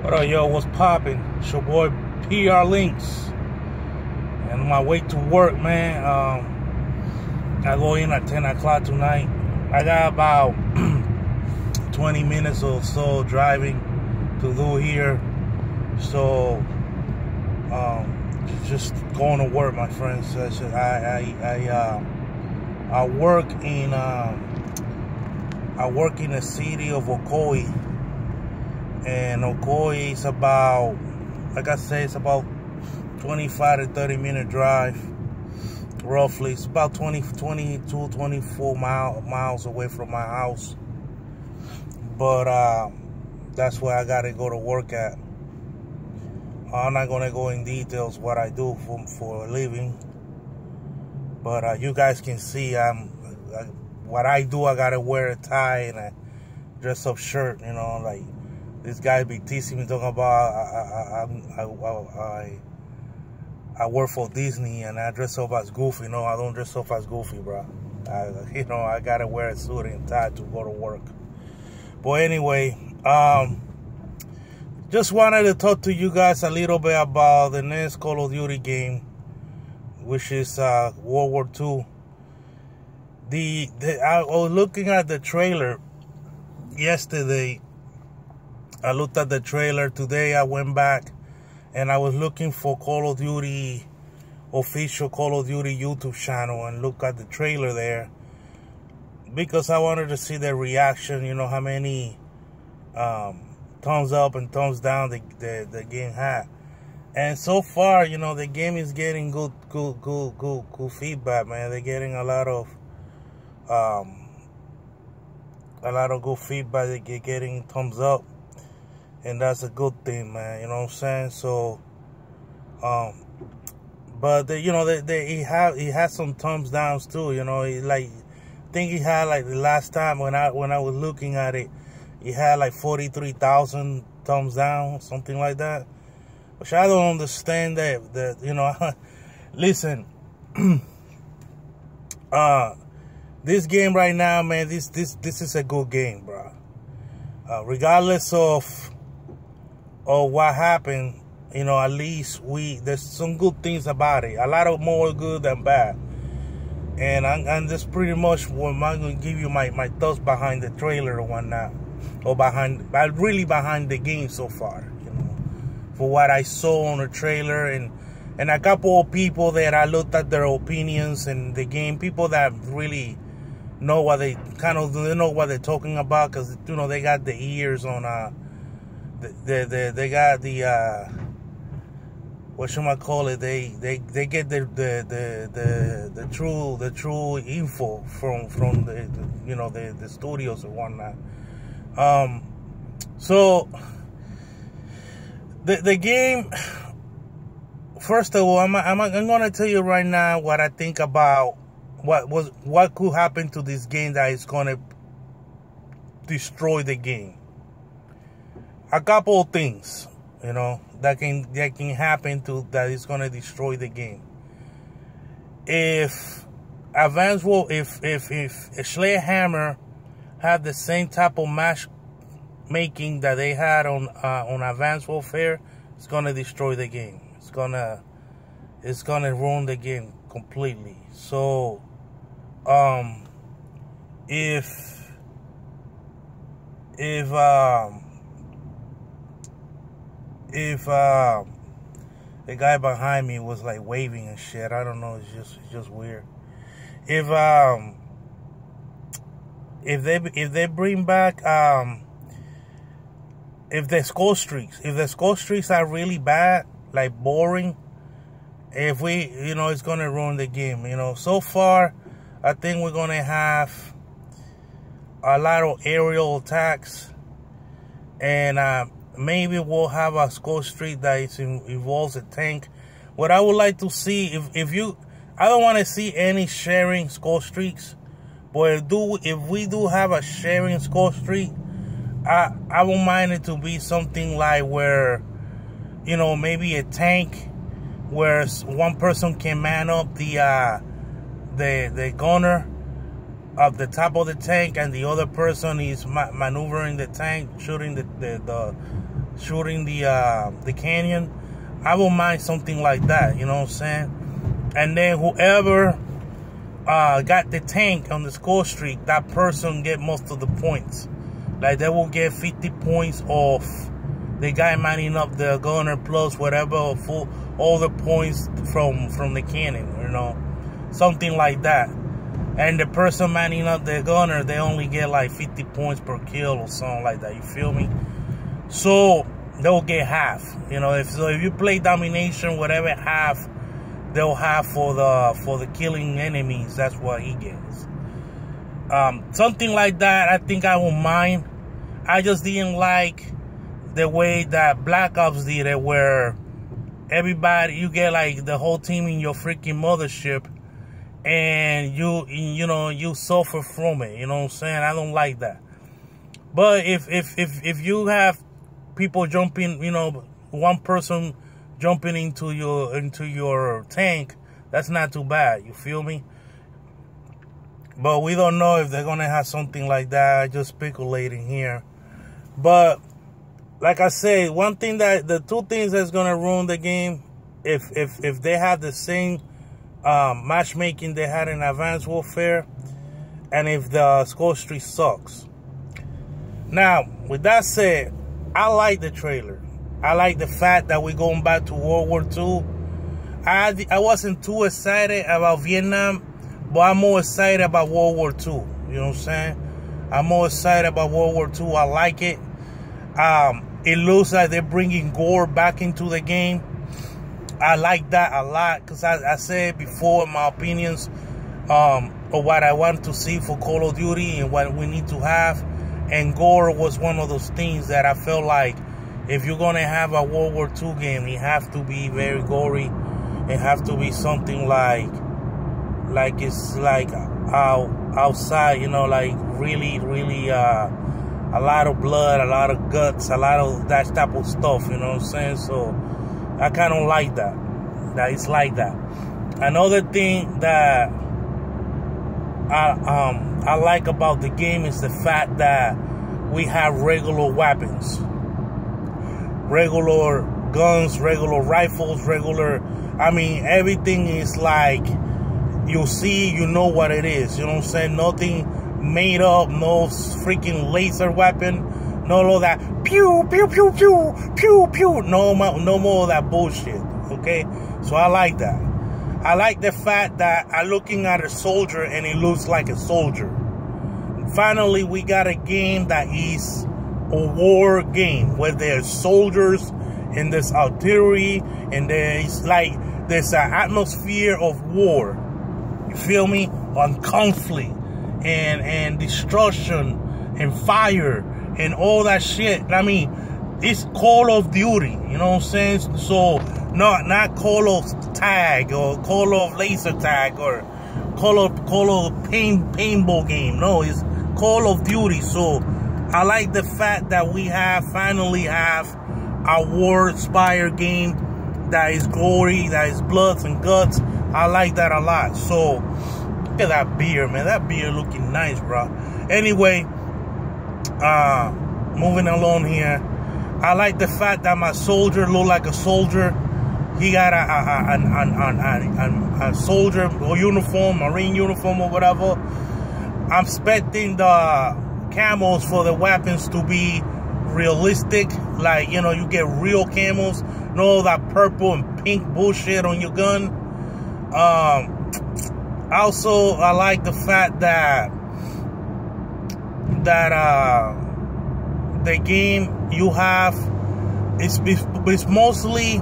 What up, yo? What's poppin'? It's your boy PR Links. And on my way to work, man. I go in at 10 o'clock tonight. I got about 20 minutes or so driving to do here. So, just going to work, my friends. I work in the city of Ocoee. And Ocoee is about, like I say, it's about 25 to 30 minute drive, roughly. It's about 22, 24 miles away from my house. But that's where I gotta go to work at. I'm not gonna go in details what I do for a living, but you guys can see what I do. I gotta wear a tie and a dress up shirt, you know, like. This guy be teasing me, talking about I work for Disney and I dress up as Goofy. No, I don't dress up as Goofy, bro. I gotta wear a suit and tie to go to work. But anyway, just wanted to talk to you guys a little bit about the next Call of Duty game, which is World War II. I was looking at the trailer yesterday. I looked at the trailer today. I went back and I was looking for Call of Duty, official Call of Duty YouTube channel, and look at the trailer there because I wanted to see the reaction, you know, how many thumbs up and thumbs down the game had. And so far, you know, the game is getting good feedback, man. They're getting a lot of good feedback. They're getting thumbs up. And that's a good thing, man. You know what I'm saying? So, but you know, he had some thumbs downs too. You know, I think he had like the last time when I was looking at it, he had like 43,000 thumbs down, something like that. Which I don't understand that you know. Listen, this game right now, man. This is a good game, bro. Regardless of what happened, you know, at least there's some good things about it. A lot of more good than bad. And I'm just pretty much I'm going to give you my thoughts behind the trailer or whatnot. Or behind the game so far, you know. For what I saw on the trailer and a couple of people that I looked at their opinions in the game. People that really know what they know what they're talking about, because you know they got the ears on they got the whatchamacallit, they get the true info from the you know the studios and whatnot. So the game, first of all, I'm gonna tell you right now what I think about what could happen to this game that is gonna destroy the game. A couple of things, you know, that can happen that is gonna destroy the game. If Sledgehammer had the same type of matchmaking that they had on Advanced Warfare, it's gonna destroy the game. It's gonna ruin the game completely. So if the guy behind me was like waving and shit, I don't know, it's just weird. If they bring back if the score streaks are really bad, like boring, you know, it's gonna ruin the game. You know, so far I think we're gonna have a lot of aerial attacks, and maybe we'll have a score streak that involves a tank. What I would like to see, I don't want to see any sharing score streaks, but if we do have a sharing score streak, I won't mind it to be something like where, you know, maybe a tank where one person can man up the gunner of the top of the tank, and the other person is maneuvering the tank, shooting the shooting the canyon. I won't mind something like that, you know what I'm saying? And then whoever got the tank on the score streak, that person get most of the points. Like they will get 50 points off the guy manning up the gunner plus whatever, all the points from the cannon, you know, something like that. And the person manning up the gunner, they only get like 50 points per kill or something like that. You feel me? So they'll get half. You know, if you play domination, whatever half they'll have for the killing enemies, that's what he gets. Something like that, I think I won't mind. I just didn't like the way that Black Ops did it, where everybody, you get like the whole team in your freaking mothership, and you suffer from it. You know what I'm saying? I don't like that. But if you have people jumping, you know, one person jumping into your tank, that's not too bad. You feel me? But we don't know if they're gonna have something like that. I just speculating here. But like I say, the two things that's gonna ruin the game, if they have the same matchmaking they had in Advanced Warfare, and if the score streak sucks. Now, with that said, I like the trailer. I like the fact that we're going back to World War II. I wasn't too excited about Vietnam, but I'm more excited about World War II. You know what I'm saying? I'm more excited about World War II. I like it. It looks like they're bringing gore back into the game. I like that a lot, because I said before my opinions of what I want to see for Call of Duty and what we need to have. And gore was one of those things that I felt like if you're going to have a World War II game, it have to be very gory. It have to be something like it's like outside, you know, like really, really a lot of blood, a lot of guts, a lot of that type of stuff, you know what I'm saying? So I kind of like that it's like that. Another thing that I like about the game is the fact that we have regular weapons, regular guns, regular rifles, I mean, everything is like, you see, you know what it is, you know what I'm saying? Nothing made up, no freaking laser weapon, no that pew, pew, pew, pew, pew, pew, no more of that bullshit, okay? So I like that. I like the fact that I'm looking at a soldier and it looks like a soldier. Finally, we got a game that is a war game where there's soldiers and there's artillery and there's an atmosphere of war. You feel me? On conflict and destruction and fire and all that shit. I mean, it's Call of Duty, you know what I'm saying? So not Call of Tag or Call of Laser Tag or Call of paintball game. No, it's Call of Duty. So I like the fact that we finally have a war-inspired game that is gory, that is blood and guts. I like that a lot. So look at that beer, man. That beer looking nice, bro. Anyway, moving along here. I like the fact that my soldier look like a soldier. He got a soldier or uniform, marine uniform or whatever. I'm expecting the camos for the weapons to be realistic. Like, you know, you get real camos. No that purple and pink bullshit on your gun. Also, I like the fact that the game you have it's mostly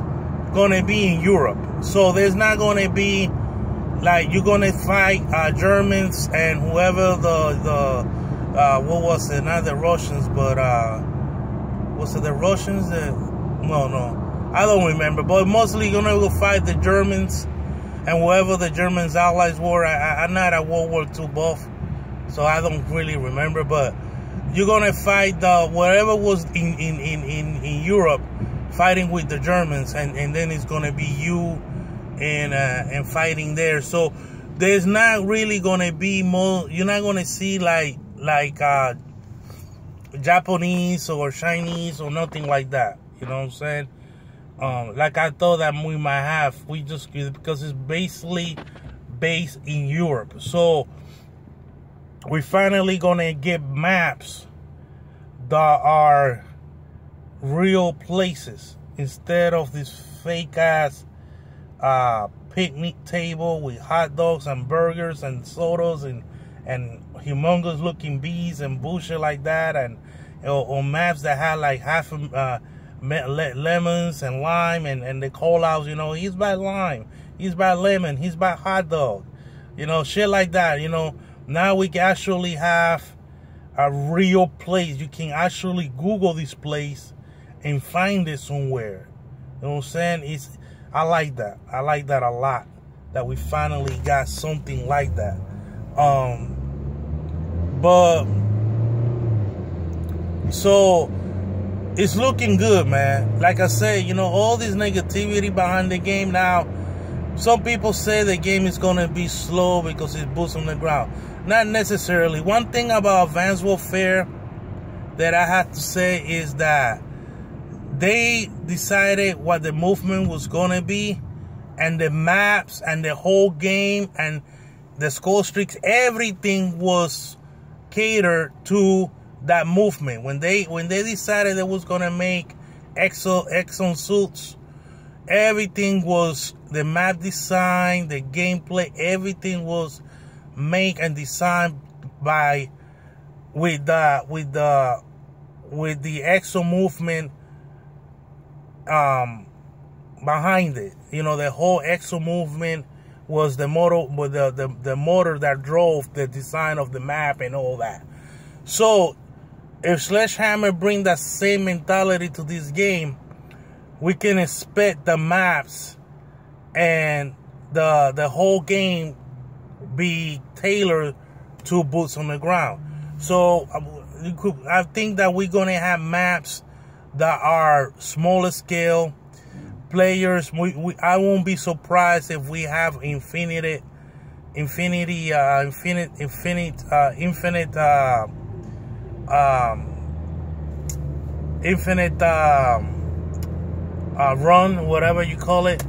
gonna be in Europe, so there's not gonna be like you're gonna fight Germans and whoever the what was it? Not the Russians, but was it the Russians? No, I don't remember. But mostly gonna go fight the Germans and whoever the Germans allies were. I'm not a World War II buff, so I don't really remember. But you're gonna fight whatever was in Europe, fighting with the Germans, and then it's gonna be you and fighting there. So there's not really gonna be more. You're not gonna see like Japanese or Chinese or nothing like that. You know what I'm saying? Like I thought that we might have. We just, because it's basically based in Europe. So we're finally gonna get maps that are real places instead of this fake ass picnic table with hot dogs and burgers and sodas and humongous looking bees and bullshit like that, and or maps that had like half lemons and lime and the call outs, you know, he's by lime, he's by lemon, he's by hot dog, you know, shit like that. You know, now we can actually have a real place. You can actually Google this place and find it somewhere. You know what I'm saying? I like that. I like that a lot, that we finally got something like that. But so it's looking good, man. Like I said, you know, all this negativity behind the game now. Some people say the game is gonna be slow because it's boots on the ground. Not necessarily. One thing about Advanced Warfare that I have to say is that they decided what the movement was gonna be, and the maps and the whole game and the score streaks, everything was catered to that movement. When they decided they was gonna make exo suits, everything was, the map design, the gameplay, everything was made and designed by with the exo movement behind it. You know, the whole exo movement was the motor, with the motor that drove the design of the map and all that. So if Sledgehammer bring that same mentality to this game, we can expect the maps and the whole game be tailored to boots on the ground. So I think that we're gonna have maps that are smaller scale. Players, I won't be surprised if we have infinite run, whatever you call it.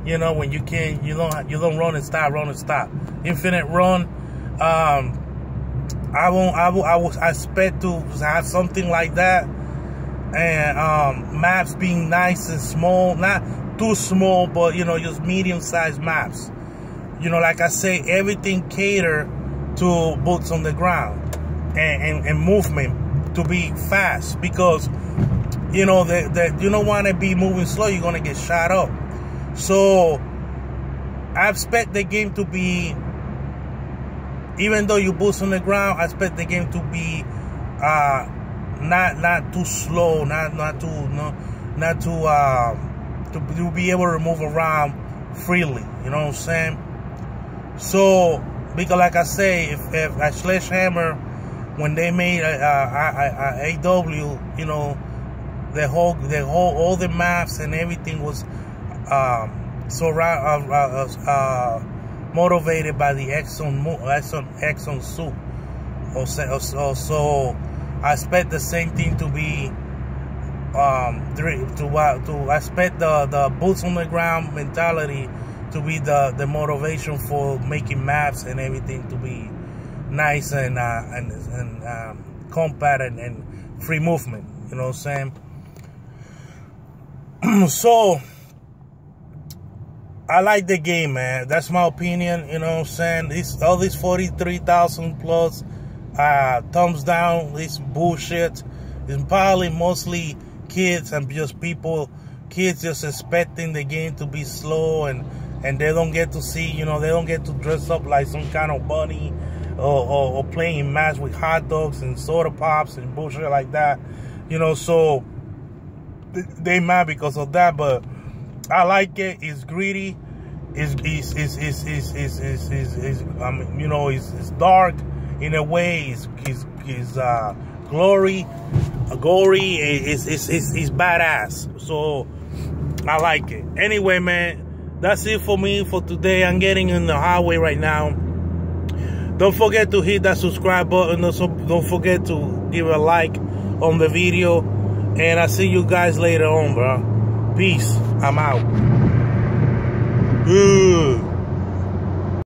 You know, when you don't run and stop, infinite run. I expect to have something like that, and maps being nice and small, not too small, but you know, just medium-sized maps. You know, like I say, everything cater to boots on the ground and movement to be fast, because you know that you don't want to be moving slow. You're gonna get shot up. So I expect the game to be, even though you boots on the ground, I expect the game to be not too slow, to be able to move around freely. You know what I'm saying? So because like I say, if a Sledgehammer, when they made AW, you know, all the maps and everything was motivated by the Exxon suit. So I expect the same thing to be to expect the boots on the ground mentality to be the motivation for making maps and everything to be nice and compact and free movement. You know what I'm saying? So I like the game, man. That's my opinion. You know what I'm saying? All these 43,000 plus thumbs down, this bullshit is probably mostly kids and just kids just expecting the game to be slow, and they don't get to see, you know, they don't get to dress up like some kind of bunny or playing maps with hot dogs and soda pops and bullshit like that. You know, so they mad because of that, but I like it. It's greedy. It's you know, it's dark in a way. It's gory. It's badass. So I like it. Anyway, man, that's it for me for today. I'm getting in the highway right now. Don't forget to hit that subscribe button. Also, don't forget to give a like on the video. And I'll see you guys later on, bro. Peace. I'm out.